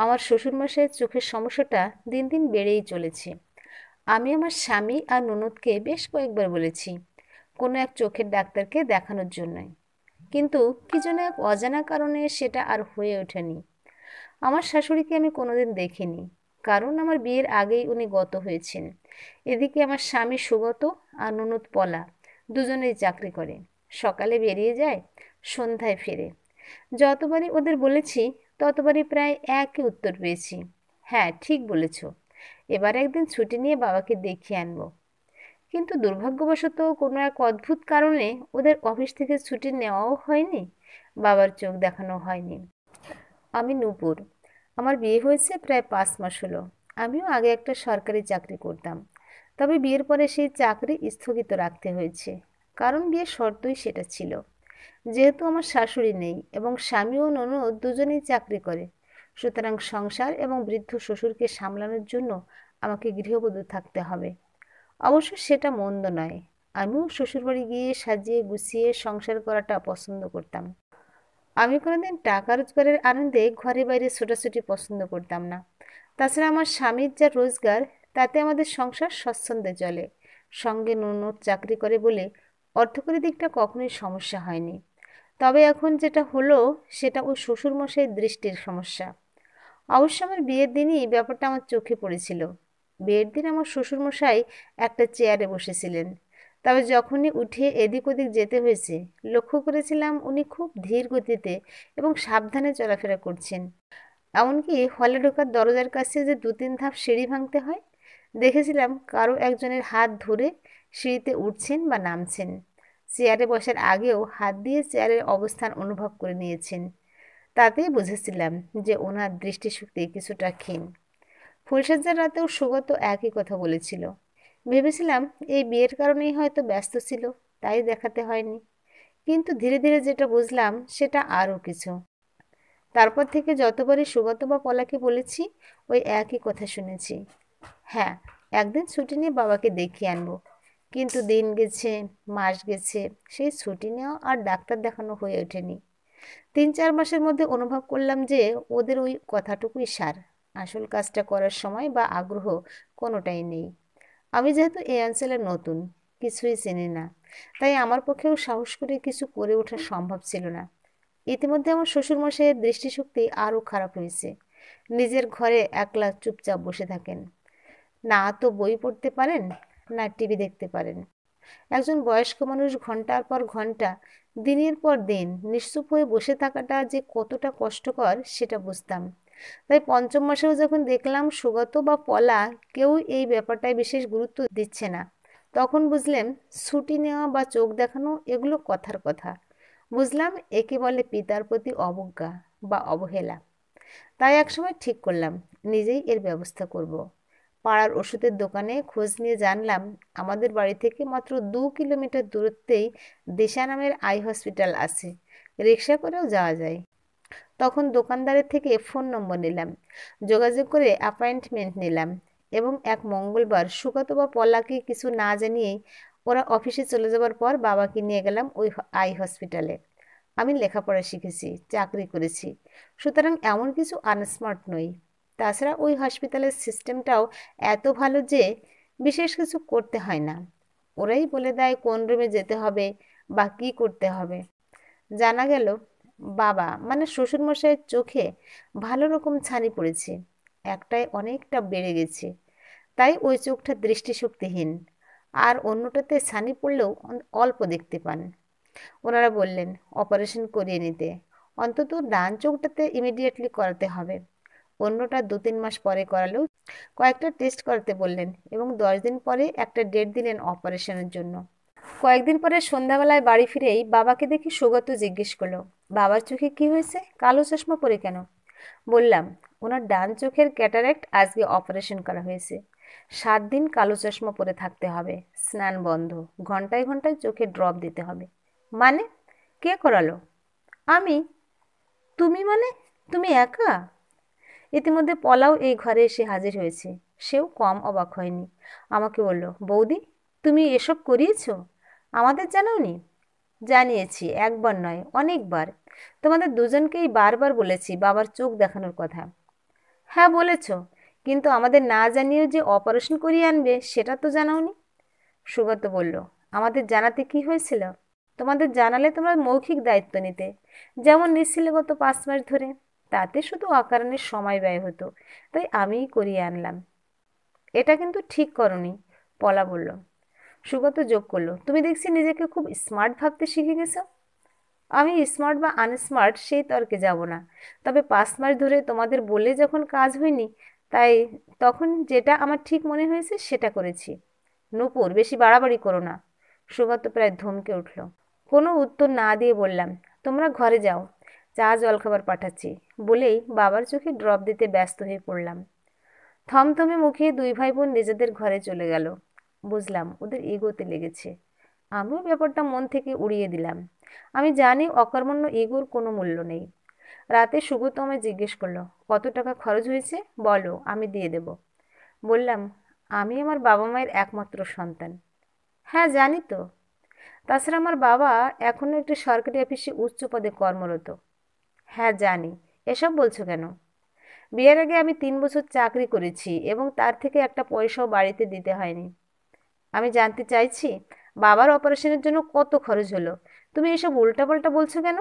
আমার শ্বশুরমশাইয়ের চোখের সমস্যাটা দিন দিন বেড়েই চলেছে। আমি আমার স্বামী আর ননদকে বেশ কয়েকবার বলেছি কোনো এক চোখের ডাক্তারকে দেখানোর জন্যই, কিন্তু কি যেন এক অজানা কারণে সেটা আর হয়ে ওঠেনি। আমার শাশুড়িকে আমি কোনোদিন দেখিনি, কারণ আমার বিয়ের আগেই উনি গত হয়েছেন। এদিকে আমার স্বামী সুগত আর ননদ পলা দুজনেই চাকরি করে, সকালে বেরিয়ে যায়, সন্ধ্যায় ফেরে। যতবারই ওদের বলেছি ততবারই প্রায় একই উত্তর পেয়েছি, হ্যাঁ ঠিক বলেছ, এবার একদিন ছুটি নিয়ে বাবাকে দেখিয়ে আনবো। কিন্তু দুর্ভাগ্যবশত কোনো এক অদ্ভুত কারণে ওদের অফিস থেকে ছুটি নেওয়াও হয়নি, বাবার চোখ দেখানো হয়নি। আমি নূপুর। আমার বিয়ে হয়েছে প্রায় 5 মাস হলো। আমিও আগে একটা সরকারি চাকরি করতাম, তবে বিয়ের পরে সেই চাকরি স্থগিত রাখতে হয়েছে, কারণ বিয়ের শর্তই সেটা ছিল। যেহেতু আমার শাশুড়ি নেই এবং স্বামী ও ননদ দুজনেই চাকরি করে, সুতরাং সংসার এবং বৃদ্ধ শ্বশুরকে সামলানোর জন্য আমাকে গৃহবধূ থাকতে হবে। অবশ্য সেটা মন্দ নয়, আমিও শ্বশুরবাড়ি গিয়ে সাজিয়ে গুছিয়ে সংসার করাটা পছন্দ করতাম। আমি কোনোদিন টাকা রোজগারের আনন্দে ঘরে বাইরে ছোটাছুটি পছন্দ করতাম না। তাছাড়া আমার স্বামীর যা রোজগার, তাতে আমাদের সংসার স্বচ্ছন্দে চলে। সঙ্গে ননদ চাকরি করে বলে অর্থকরী দিকটা কখনোই সমস্যা হয়নি। তবে এখন যেটা হলো সেটা ওই শ্বশুরমশাইয়ের দৃষ্টির সমস্যা। অবশ্য আমার বিয়ের দিনই ব্যাপারটা আমার চোখে পড়েছিল। বিয়ের দিন আমার শ্বশুরমশাই একটা চেয়ারে বসেছিলেন, তবে যখনই উঠে এদিক ওদিক যেতে হয়েছে, লক্ষ্য করেছিলাম উনি খুব ধীর গতিতে এবং সাবধানে চলাফেরা করছেন। এমনকি হলে ঢোকার দরজার কাছে যে 2-3 ধাপ সিঁড়ি ভাঙতে হয়, দেখেছিলাম কারো একজনের হাত ধরে সিঁড়িতে উঠছেন বা নামছেন। চেয়ারে বসার আগেও হাত দিয়ে চেয়ারের অবস্থান অনুভব করে নিয়েছেন। তাতেই বুঝেছিলাম যে ওনার দৃষ্টিশক্তি কিছুটা ক্ষীণ। ফুলশয্যার রাতেও সুগত একই কথা বলেছিল। ভেবেছিলাম এই বিয়ের কারণেই হয়তো ব্যস্ত ছিল, তাই দেখাতে হয়নি। কিন্তু ধীরে ধীরে যেটা বুঝলাম সেটা আরও কিছু। তারপর থেকে যতবারই সুগত বা পলাকে বলেছি, ওই একই কথা শুনেছি, হ্যাঁ একদিন ছুটি নিয়ে বাবাকে দেখিয়ে আনবো। কিন্তু দিন গেছে, মাস গেছে, সেই ছুটি নেওয়া আর ডাক্তার দেখানো হয়ে ওঠেনি। 3-4 মাসের মধ্যে অনুভব করলাম যে ওদের ওই কথাটুকুই সার, আসল কাজটা করার সময় বা আগ্রহ কোনোটাই নেই। আমি যেহেতু এই অঞ্চলে নতুন, কিছুই চিনি না, তাই আমার পক্ষেও সাহস করে কিছু করে ওঠা সম্ভব ছিল না। ইতিমধ্যে আমার শ্বশুরমশাইয়ের দৃষ্টিশক্তি আরও খারাপ হয়েছে। নিজের ঘরে একলা চুপচাপ বসে থাকেন, না তো বই পড়তে পারেন, না টিভি দেখতে পারেন। একজন বয়স্ক মানুষ ঘন্টার পর ঘন্টা, দিনের পর দিন নিশ্চুপ হয়ে বসে থাকাটা যে কতটা কষ্টকর সেটা বুঝতাম। তাই পঞ্চম মাসেও যখন দেখলাম সুগত বা পলা কেউ এই ব্যাপারটায় বিশেষ গুরুত্ব দিচ্ছে না, তখন বুঝলাম ছুটি নেওয়া বা চোখ দেখানো এগুলো কথার কথা। বুঝলাম একে বলে পিতার প্রতি অবজ্ঞা বা অবহেলা। তাই একসময় ঠিক করলাম নিজেই এর ব্যবস্থা করব। পাড়ার ওষুধের দোকানে খোঁজ নিয়ে জানলাম আমাদের বাড়ি থেকে মাত্র 2 কিলোমিটার দূরত্বেই দিশা নামের আই হসপিটাল আছে, রিক্সা করেও যাওয়া যায়। তখন দোকানদারের থেকে ফোন নম্বর নিলাম, যোগাযোগ করে অ্যাপয়েন্টমেন্ট নিলাম, এবং এক মঙ্গলবার সুগত বা পলাকে কিছু না জানিয়েই ওরা অফিসে চলে যাবার পর বাবাকে নিয়ে গেলাম ওই আই হসপিটালে। আমি লেখাপড়া শিখেছি, চাকরি করেছি, সুতরাং এমন কিছু আনস্মার্ট নই। তাছাড়া ওই হসপিটালের সিস্টেমটাও এত ভালো যে বিশেষ কিছু করতে হয় না, ওরাই বলে দেয় কোন রুমে যেতে হবে বা কী করতে হবে। জানা গেল বাবা মানে শ্বশুরমশাইয়ের চোখে ভালো রকম ছানি পড়েছে, একটায় অনেকটা বেড়ে গেছে, তাই ওই চোখটা দৃষ্টিশক্তিহীন, আর অন্যটাতে ছানি পড়লেও অল্প দেখতে পান। ওনারা বললেন অপারেশন করিয়ে নিতে, অন্তত ডান চোখটাতে ইমিডিয়েটলি করাতে হবে, অন্যটা 2-3 মাস পরে করালেও। কয়েকটা টেস্ট করাতে বললেন এবং 10 দিন পরে একটা ডেট দিলেন অপারেশনের জন্য। কয়েকদিন পরে সন্ধ্যাবেলায় বাড়ি ফিরেই বাবাকে দেখি সুগত জিজ্ঞেস করলো, বাবার চোখে কি হয়েছে, কালো চশমা পরে কেন? বললাম ওনার ডান চোখের ক্যাটারাক্ট, আজকে অপারেশন করা হয়েছে, 7 দিন কালো চশমা পরে থাকতে হবে, স্নান বন্ধ, ঘন্টায় ঘন্টায় চোখে ড্রপ দিতে হবে। মানে? কে করালো? আমি। তুমি মানে? তুমি একা? ইতিমধ্যে পলাও এই ঘরে এসে হাজির হয়েছে, সেও কম অবাক হয়নি। আমাকে বলল, বৌদি তুমি এসব করিয়েছো, আমাদের জানাওনি? জানিয়েছি, একবার নয় অনেকবার, তোমাদের দুজনকেই বারবার বলেছি বাবার চোখ দেখানোর কথা। হ্যাঁ বলেছ, কিন্তু আমাদের না জানিয়েও যে অপারেশন করিয়ে আনবে সেটা তো জানাওনি। সুগত বলল, আমাদের জানাতে কি হয়েছিল? তোমাদের জানালে তোমরা মৌখিক দায়িত্ব নিতে, যেমন নিচ্ছিলে গত 5 মাস ধরে। তাতে শুধু অকারণে সময় ব্যয় হতো, তাই আমিই করিয়ে আনলাম। এটা কিন্তু ঠিক করনি, পলা বলল। সুগত যোগ করলো, তুমি দেখছি নিজেকে খুব স্মার্ট ভাবতে শিখে গেছো। আমি স্মার্ট বা আনস্মার্ট সেই তর্কে যাব না, তবে 5 মাস ধরে তোমাদের বলে যখন কাজ হয়নি, তাই তখন যেটা আমার ঠিক মনে হয়েছে সেটা করেছি। নূপুর, বেশি বাড়াবাড়ি করো না। সুগত প্রায় ধমকে উঠল। কোনো উত্তর না দিয়ে বললাম, তোমরা ঘরে যাও, চা জলখাবার পাঠাচ্ছি। বলেই বাবার চোখে ড্রপ দিতে ব্যস্ত হয়ে পড়লাম। থমথমে মুখে দুই ভাই বোন নিজেদের ঘরে চলে গেল। বুঝলাম ওদের এগোতে লেগেছে। আমিও ব্যাপারটা মন থেকে উড়িয়ে দিলাম। আমি জানি অকর্মণ্য এগোর কোনো মূল্য নেই। রাতে সুগত আমায় জিজ্ঞেস করলো, কত টাকা খরচ হয়েছে বলো, আমি দিয়ে দেব। বললাম, আমি আমার বাবা মায়ের একমাত্র সন্তান। হ্যাঁ জানি তো। তাছাড়া আমার বাবা এখনো একটি সরকারি অফিসে উচ্চ পদে কর্মরত। হ্যাঁ জানি। এসব বলছো কেন? বিয়ের আগে আমি 3 বছর চাকরি করেছি এবং তার থেকে একটা পয়সাও বাড়িতে দিতে হয়নি। আমি জানতে চাইছি, বাবার অপারেশনের জন্য কত খরচ হলো? তুমি এসব উল্টাপাল্টা বলছো কেন?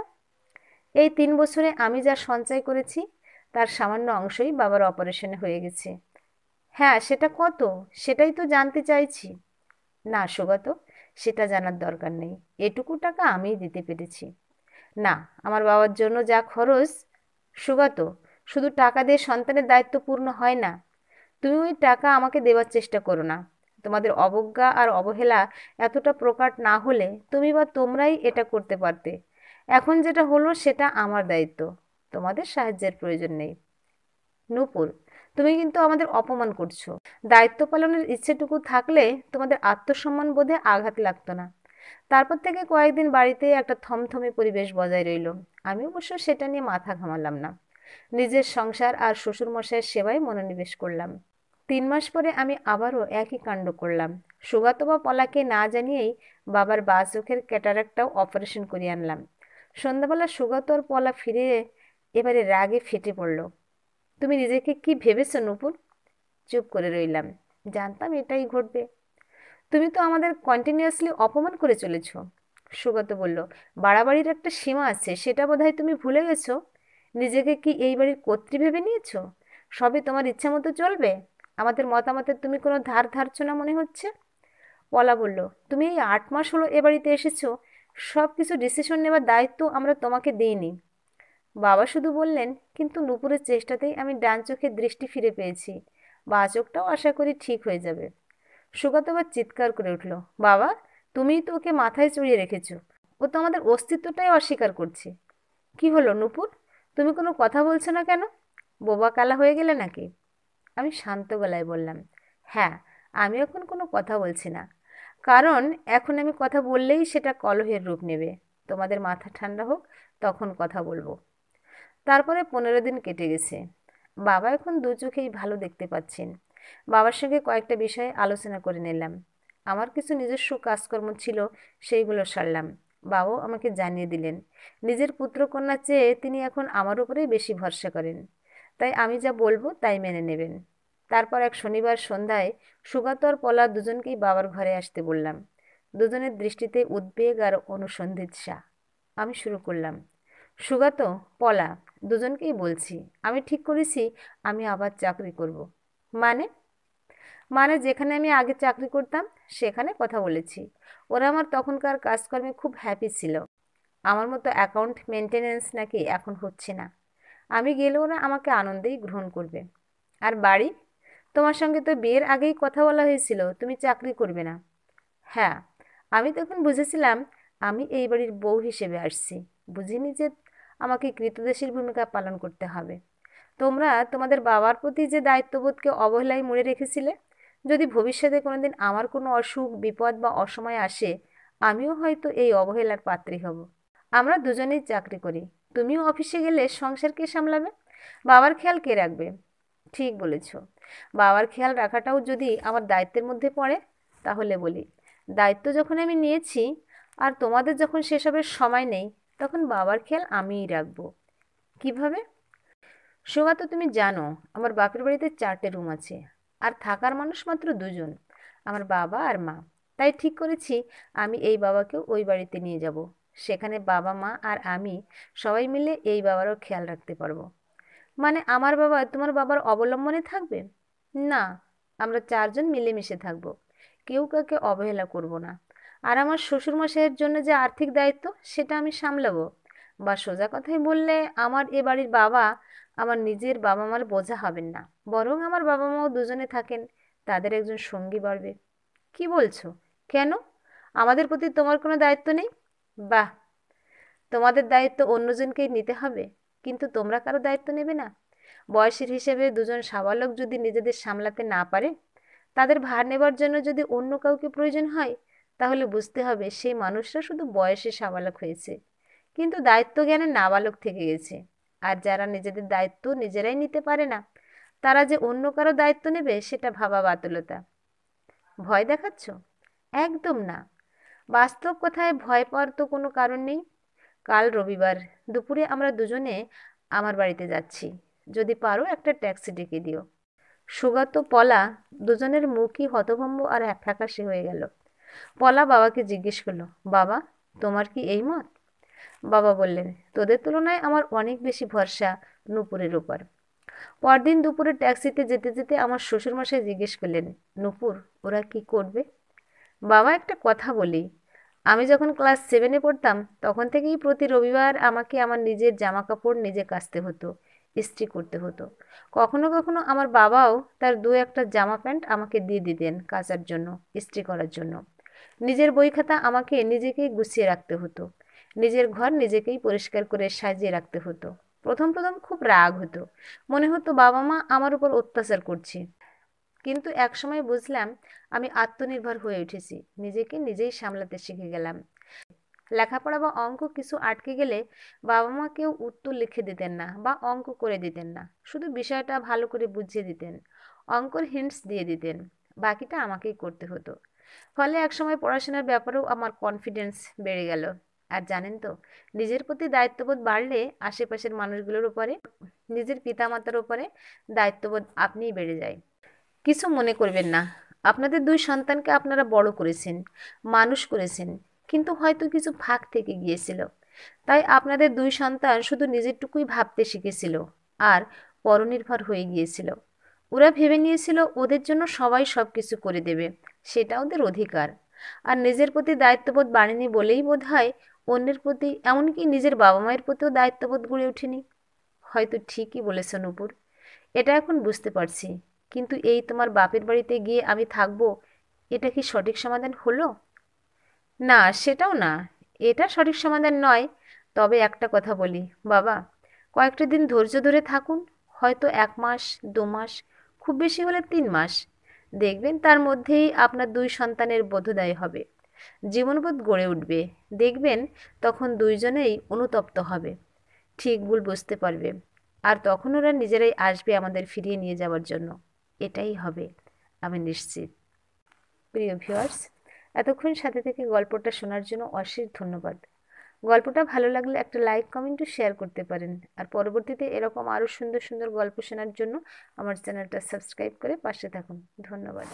এই 3 বছরে আমি যা সঞ্চয় করেছি তার সামান্য অংশই বাবার অপারেশনে হয়ে গেছে। হ্যাঁ, সেটা কত? সেটাই তো জানতে চাইছি। না সুগত, সেটা জানার দরকার নেই। এটুকু টাকা আমিই দিতে পেরেছি। না, আমার বাবার জন্য যা খরচ। সুগত, শুধু টাকা দিয়ে সন্তানের দায়িত্ব পূর্ণ হয় না। তুমি ওই টাকা আমাকে দেওয়ার চেষ্টা করো না। তোমাদের অবজ্ঞা আর অবহেলা এতটা প্রকট না হলে তুমি বা তোমরাই এটা করতে পারতে। এখন যেটা হলো সেটা আমার দায়িত্ব। তোমাদের সাহায্যের প্রয়োজন নেই। নূপুর, তুমি কিন্তু আমাদের অপমান করছো। দায়িত্ব পালনের ইচ্ছেটুকু থাকলে তোমাদের আত্মসম্মান বোধে আঘাত লাগতো না। তারপর থেকে কয়েকদিন বাড়িতে একটা থমথমে পরিবেশ বজায় রইল। আমি অবশ্য সেটা নিয়ে মাথা ঘামালাম না। নিজের সংসার আর শ্বশুরমশাইয়ের সেবায় মনোনিবেশ করলাম। 3 মাস পরে আমি আবারও একই কাণ্ড করলাম। সুগাতো বা পলাকে না জানিয়েই বাবার বাঁ চোখের ক্যাটারাক্টটাও অপারেশন করিয়ে আনলাম। সন্ধ্যাবেলা সুগাতো আর পলা ফিরে এবারে রাগে ফেটে পড়ল। তুমি নিজেকে কি ভেবেছো নূপুর? চুপ করে রইলাম। জানতাম এটাই ঘটবে। তুমি তো আমাদের কন্টিনিউয়াসলি অপমান করে চলেছ। সুগত বলল, বাড়াবাড়ির একটা সীমা আছে, সেটা বোধহয় তুমি ভুলে গেছো। নিজেকে কি এই বাড়ির কর্ত্রী ভেবে নিয়েছো? সবই তোমার ইচ্ছা মতো চলবে? আমাদের মতামতের তুমি কোনো ধার ধারছো না মনে হচ্ছে। পলা বলল, তুমি এই 8 মাস হলো এ বাড়িতে এসেছো, সব কিছু ডিসিশন নেওয়ার দায়িত্ব আমরা তোমাকে দিইনি। বাবা শুধু বললেন, কিন্তু নুপুরের চেষ্টাতেই আমি ডান চোখের দৃষ্টি ফিরে পেয়েছি। বাঁ চোখটাও আশা করি ঠিক হয়ে যাবে। সুগত আবার চিৎকার করে উঠল, বাবা, তুমিই তো ওকে মাথায় চড়িয়ে রেখেছো। ও তো আমাদের অস্তিত্বটাই অস্বীকার করছে। কি হলো নূপুর, তুমি কোনো কথা বলছো না কেন? বোবা কালা হয়ে গেলে নাকি? আমি শান্ত গলায় বললাম, হ্যাঁ, আমি এখন কোনো কথা বলছি না। কারণ এখন আমি কথা বললেই সেটা কলহের রূপ নেবে। তোমাদের মাথা ঠান্ডা হোক, তখন কথা বলবো। তারপরে 15 দিন কেটে গেছে। বাবা এখন দু চোখেই ভালো দেখতে পাচ্ছেন। বাবার সঙ্গে কয়েকটা বিষয়ে আলোচনা করে নিলাম। আমার কিছু নিজস্ব কাজকর্ম ছিল, সেইগুলো সারলাম। বাবাও আমাকে জানিয়ে দিলেন, নিজের পুত্রকন্যার চেয়ে তিনি এখন আমার উপরেই বেশি ভরসা করেন। তাই আমি যা বলবো তাই মেনে নেবেন। তারপর এক শনিবার সন্ধ্যায় সুগত আর পলা দুজনকেই বাবার ঘরে আসতে বললাম। দুজনের দৃষ্টিতে উদ্বেগ আর অনুসন্ধিৎসা। আমি শুরু করলাম, সুগত, পলা, দুজনকেই বলছি, আমি ঠিক করেছি আমি আবার চাকরি করব। মানে? মানে যেখানে আমি আগে চাকরি করতাম সেখানে কথা বলেছি। ওরা আমার তখনকার কাজকর্মে খুব হ্যাপি ছিল। আমার মতো অ্যাকাউন্ট মেনটেনেন্স নাকি এখন হচ্ছে না। আমি গেলে ওরা আমাকে আনন্দেই গ্রহণ করবে। আর বাড়ি? তোমার সঙ্গে তো বিয়ের আগেই কথা বলা হয়েছিল তুমি চাকরি করবে না। হ্যাঁ, আমি তখন বুঝেছিলাম আমি এই বাড়ির বউ হিসেবে আসছি। বুঝিনি যে আমাকে কৃতদাসীর ভূমিকা পালন করতে হবে। তোমরা তোমাদের বাবার প্রতি যে দায়িত্ববোধকে অবহেলায় মুড়ে রেখেছিলে, যদি ভবিষ্যতে কোনোদিন আমার কোনো অসুখ বিপদ বা অসময় আসে, আমিও হয়তো এই অবহেলার পাত্রী হব। আমরা দুজনেই চাকরি করি। তুমিও অফিসে গেলে সংসার কে সামলাবে? বাবার খেয়াল কে রাখবে? ঠিক বলেছ। বাবার খেয়াল রাখাটাও যদি আমার দায়িত্বের মধ্যে পড়ে, তাহলে বলি, দায়িত্ব যখন আমি নিয়েছি আর তোমাদের যখন সেসবের সময় নেই, তখন বাবার খেয়াল আমিই রাখবো। কিভাবে? সুগা, তুমি জানো আমার বাপের বাড়িতে 4টে রুম আছে, আর থাকার মানুষ মাত্র 2জন, আমার বাবা আর মা। তাই ঠিক করেছি আমি এই বাবাকেও ওই বাড়িতে নিয়ে যাব। সেখানে বাবা মা আর আমি সবাই মিলে এই বাবারও খেয়াল রাখতে পারবো। মানে আমার বাবা তোমার বাবার অবলম্বনে থাকবে? না, আমরা 4জন মিলেমিশে থাকবো, কেউ কাউকে অবহেলা করব না। আর আমার শ্বশুরমশাইয়ের জন্য যে আর্থিক দায়িত্ব সেটা আমি সামলাবো। বা সোজা কথায় বললে, আমার এ বাড়ির বাবা আমার নিজের বাবা মার বোঝা হবেন না, বরং আমার বাবা মাও দুজনে থাকেন, তাদের একজন সঙ্গী বাড়বে। কি বলছো? কেন? আমাদের প্রতি তোমার কোনো দায়িত্ব নেই? বাহ, তোমাদের দায়িত্ব অন্যজনকেই নিতে হবে, কিন্তু তোমরা কারো দায়িত্ব নেবে না? বয়সের হিসেবে দুজন সাবালক যদি নিজেদের সামলাতে না পারে, তাদের ভার নেবার জন্য যদি অন্য কাউকে প্রয়োজন হয়, তাহলে বুঝতে হবে সেই মানুষরা শুধু বয়সে সাবালক হয়েছে, কিন্তু দায়িত্ব জ্ঞানে নাবালক থেকে গেছে। আর যারা নিজেদের দায়িত্ব নিজেরাই নিতে পারে না, তারা যে অন্য কারো দায়িত্ব নেবে সেটা ভাবা বাতুলতা। ভয় দেখাচ্ছ? একদম না। বাস্তব কথায় ভয় পাওয়ার তো কোনো কারণ নেই। কাল রবিবার দুপুরে আমরা দুজনে আমার বাড়িতে যাচ্ছি। যদি পারো একটা ট্যাক্সি ডেকে দিও। সুগত, পলা দুজনের মুখই হতভম্ব আর ফ্যাকাশে হয়ে গেল। পলা বাবাকে জিজ্ঞেস করলো, বাবা, তোমার কি এই মত? বাবা বললেন, তোদের তুলনায় আমার অনেক বেশি ভরসা নূপুরের উপর। পরদিন দুপুরে ট্যাক্সিতে যেতে যেতে আমার শ্বশুরমশাই জিজ্ঞেস করলেন, নূপুর, ওরা কি করবে? বাবা, একটা কথা বলি, আমি যখন ক্লাস 7-এ পড়তাম তখন থেকেই প্রতি রবিবার আমাকে আমার নিজের জামা কাপড় নিজে কাচতে হতো, ইস্ত্রি করতে হতো। কখনো কখনো আমার বাবাও তার 2-1টা জামা প্যান্ট আমাকে দিয়ে দিতেন কাচার জন্য, ইস্ত্রি করার জন্য। নিজের বই খাতা আমাকে নিজেকেই গুছিয়ে রাখতে হতো, নিজের ঘর নিজেকেই পরিষ্কার করে সাজিয়ে রাখতে হতো। প্রথম প্রথম খুব রাগ হতো, মনে হতো বাবা মা আমার উপর অত্যাচার করছে। কিন্তু একসময় বুঝলাম আমি আত্মনির্ভর হয়ে উঠেছি, নিজেকে নিজেই সামলাতে শিখে গেলাম। লেখাপড়া বা অঙ্ক কিছু আটকে গেলে বাবা মা কেউ উত্তর লিখে দিতেন না বা অঙ্ক করে দিতেন না, শুধু বিষয়টা ভালো করে বুঝিয়ে দিতেন, অঙ্কর হিন্টস দিয়ে দিতেন, বাকিটা আমাকেই করতে হতো। ফলে একসময় পড়াশোনার ব্যাপারেও আমার কনফিডেন্স বেড়ে গেল। আর জানেন তো, নিজের প্রতি দায়িত্ববোধ বাড়লে আশেপাশের মানুষগুলোর উপরে, নিজের পিতামাতার উপরে দায়িত্ববোধ আপনিই বেড়ে যায়। কিছু মনে করবেন না, আপনাদের 2 সন্তানকে আপনারা বড় করেছেন, মানুষ করেছেন, কিন্তু হয়তো কিছু ফাঁক থেকে গিয়েছিল। তাই আপনাদের 2 সন্তান শুধু নিজেরটুকুই ভাবতে শিখেছিল আর পরনির্ভর হয়ে গিয়েছিল। ওরা ভেবে নিয়েছিল ওদের জন্য সবাই সব কিছু করে দেবে, সেটা ওদের অধিকার। আর নিজের প্রতি দায়িত্ববোধ বাড়েনি বলেই বোধহয় অন্যের প্রতি, এমনকি নিজের বাবা মায়ের প্রতিও দায়িত্ববোধ গড়ে ওঠেনি। হয়তো ঠিকই বলেছ নূপুর, এটা এখন বুঝতে পারছি। কিন্তু এই তোমার বাপের বাড়িতে গিয়ে আমি থাকবো, এটা কি সঠিক সমাধান হলো? না, সেটাও না, এটা সঠিক সমাধান নয়। তবে একটা কথা বলি বাবা, কয়েকটা দিন ধৈর্য ধরে থাকুন, হয়তো 1 মাস, 2 মাস, খুব বেশি হলে 3 মাস। দেখবেন তার মধ্যেই আপনার 2 সন্তানের বোধোদয় হবে, জীবনবোধ গড়ে উঠবে। দেখবেন তখন দুইজনেই অনুতপ্ত হবে, ঠিক ভুল বুঝতে পারবে। আর তখন ওরা নিজেরাই আসবে আমাদের ফিরিয়ে নিয়ে যাওয়ার জন্য। এটাই হবে, আমি নিশ্চিত। প্রিয় ভিউয়ার্স, এতক্ষণ সাথে থেকে গল্পটা শোনার জন্য অশেষ ধন্যবাদ। গল্পটা ভালো লাগলে একটা লাইক, কমেন্ট ও শেয়ার করতে পারেন। আর পরবর্তীতে এরকম আরও সুন্দর সুন্দর গল্প শোনার জন্য আমার চ্যানেলটা সাবস্ক্রাইব করে পাশে থাকুন। ধন্যবাদ।